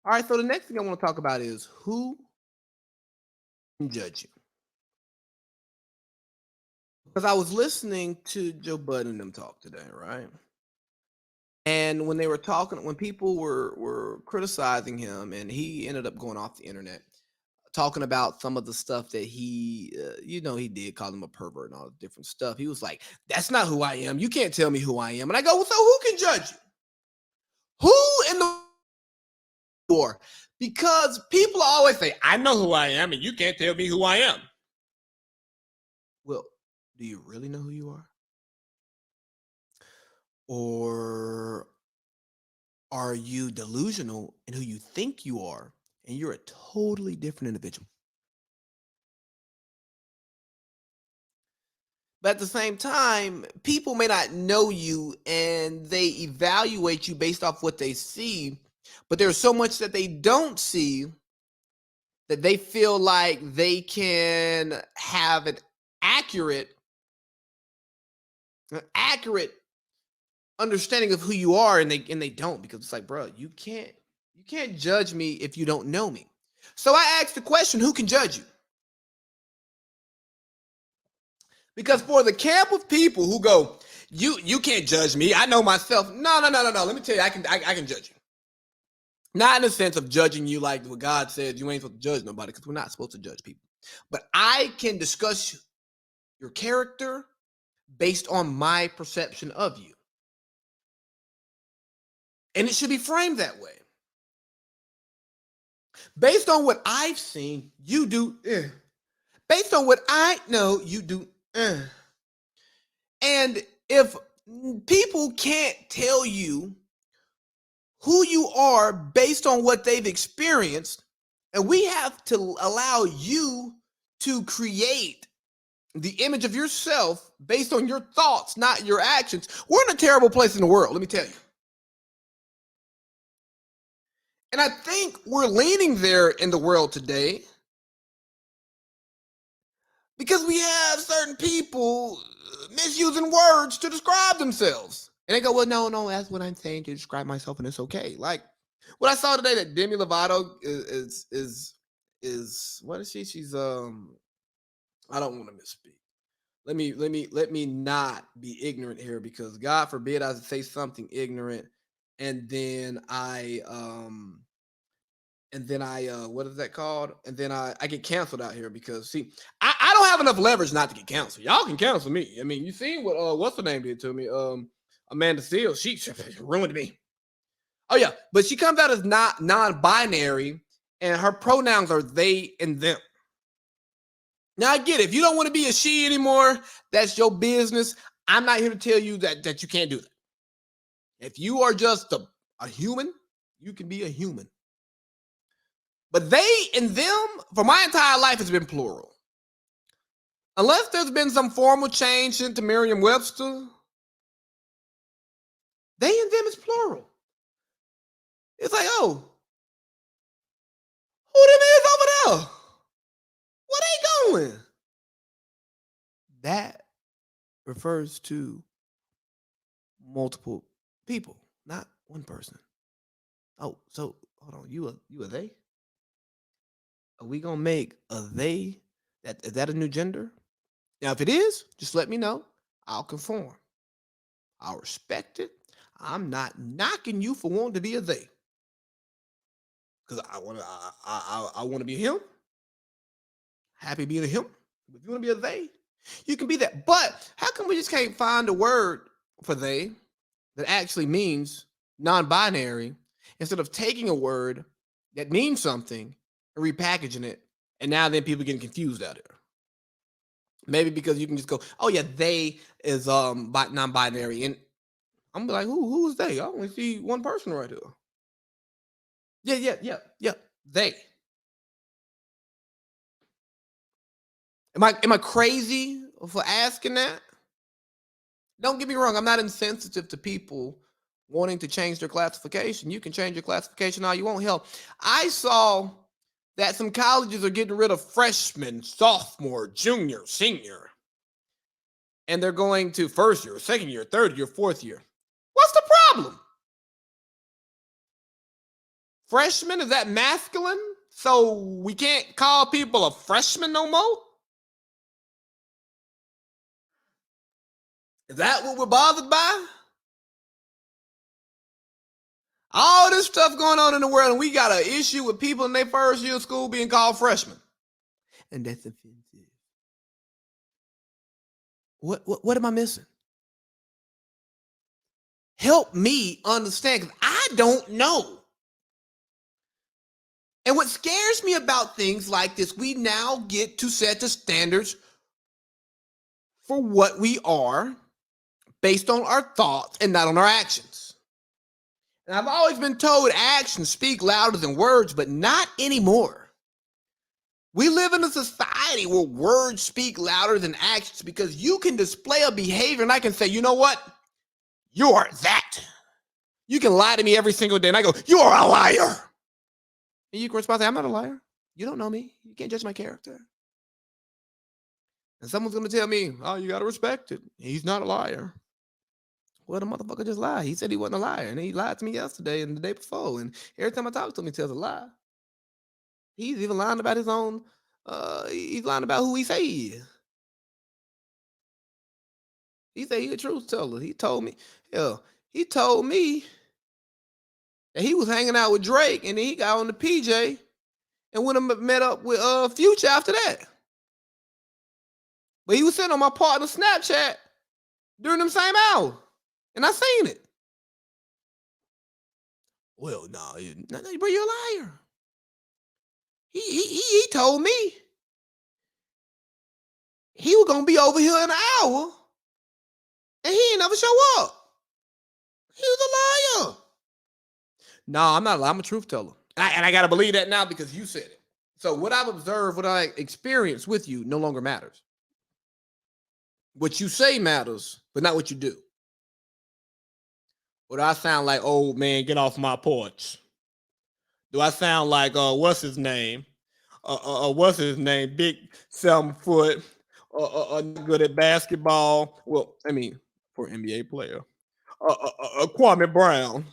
All right, so the next thing I want to talk about is who can judge you. Because I was listening to Joe Budden and them talk today, right? And when they were talking, when people were criticizing him, and he ended up going off the internet talking about some of the stuff that he did call him a pervert and all the different stuff. He was like, "That's not who I am. You can't tell me who I am." And I go, "Well, so who can judge you? Who in the war?" Because people always say, "I know who I am, and you can't tell me who I am." Well, do you really know who you are? Or are you delusional in who you think you are, and you're a totally different individual? But at the same time, people may not know you and they evaluate you based off what they see, but there's so much that they don't see that they feel like they can have accurate an accurate understanding of who you are, and they don't, because it's like, bro, you can't judge me if you don't know me. So I asked the question, who can judge you? Because for the camp of people who go, you can't judge me, I know myself. No, no, no, no, no. Let me tell you, I can judge you. Not in the sense of judging you like what God said you ain't supposed to judge nobody, because we're not supposed to judge people. But I can discuss your character based on my perception of you. And it should be framed that way. Based on what I've seen, you do. Based on what I know, you do. And if people can't tell you who you are based on what they've experienced, and we have to allow you to create the image of yourself based on your thoughts, not your actions, we're in a terrible place in the world, let me tell you. And I think we're leaning there in the world today because we have certain people misusing words to describe themselves. And they go, well, no, no, that's what I'm saying to describe myself, and it's okay. Like what I saw today, that Demi Lovato is what is she? She's I don't want to misspeak. Let me not be ignorant here, because God forbid I say something ignorant and then I what is that called? And then I get canceled out here, because see, I don't have enough leverage not to get canceled. Y'all can cancel me. I mean, you seen what what's her name did to me? Amanda Seals, she ruined me. Oh yeah, but she comes out as not non-binary, and her pronouns are they and them. Now I get it. If you don't want to be a she anymore, that's your business. I'm not here to tell you that you can't do that. If you are just a human, you can be a human. But they and them, for my entire life, has been plural. Unless there's been some formal change into Merriam-Webster, they and them is plural. It's like, oh, who them is over there? What they going? That refers to multiple people, not one person. Oh, so hold on, you a they? Are we gonna make a they? That is that a new gender? Now, if it is, just let me know. I'll conform. I'll respect it. I'm not knocking you for wanting to be a they, because I want to be him. Happy being a him. If you want to be a they, you can be that. But how come we just can't find a word for they that actually means non-binary, instead of taking a word that means something and repackaging it, and now then people getting confused out there? Maybe because you can just go, oh yeah, they is non-binary, and I'm like, who is they? I only see one person right here. Yeah, yeah, yeah, yeah. They. Am I crazy for asking that? Don't get me wrong. I'm not insensitive to people wanting to change their classification. You can change your classification all you want. Hell, I saw that some colleges are getting rid of freshman, sophomore, junior, senior, and they're going to first year, second year, third year, fourth year. What's the problem? Freshman, is that masculine? So we can't call people a freshman no more? Is that what we're bothered by? All this stuff going on in the world, and we got an issue with people in their first year of school being called freshmen. And that's offensive. What am I missing? Help me understand, because I don't know. And what scares me about things like this, we now get to set the standards for what we are based on our thoughts and not on our actions. And I've always been told actions speak louder than words, but not anymore. We live in a society where words speak louder than actions, because you can display a behavior and I can say, you know what? You are that. You can lie to me every single day and I go, you are a liar. And you can respond, I'm not a liar. You don't know me. You can't judge my character. And someone's going to tell me, oh, you got to respect it. He's not a liar. Well, the motherfucker just lied. He said he wasn't a liar. And he lied to me yesterday and the day before. And every time I talk to him, he tells a lie. He's even lying about his own, he's lying about who he say he is. He said he's a truth teller. He told me that he was hanging out with Drake and then he got on the PJ and went and met up with Future after that. But he was sitting on my partner's Snapchat during them same hours. And I seen it. Well, no, bro, you're a liar. He told me he was gonna be over here in an hour, and he ain't never show up. He was a liar. No, I'm not a liar. I'm a truth teller, and I gotta believe that now because you said it. So what I've observed, what I experienced with you, no longer matters. What you say matters, but not what you do. What I sound like, old man, get off my porch? Do I sound like what's his name? What's his name? Big 7 foot, good at basketball. Well, I mean, for an NBA player, Kwame Brown.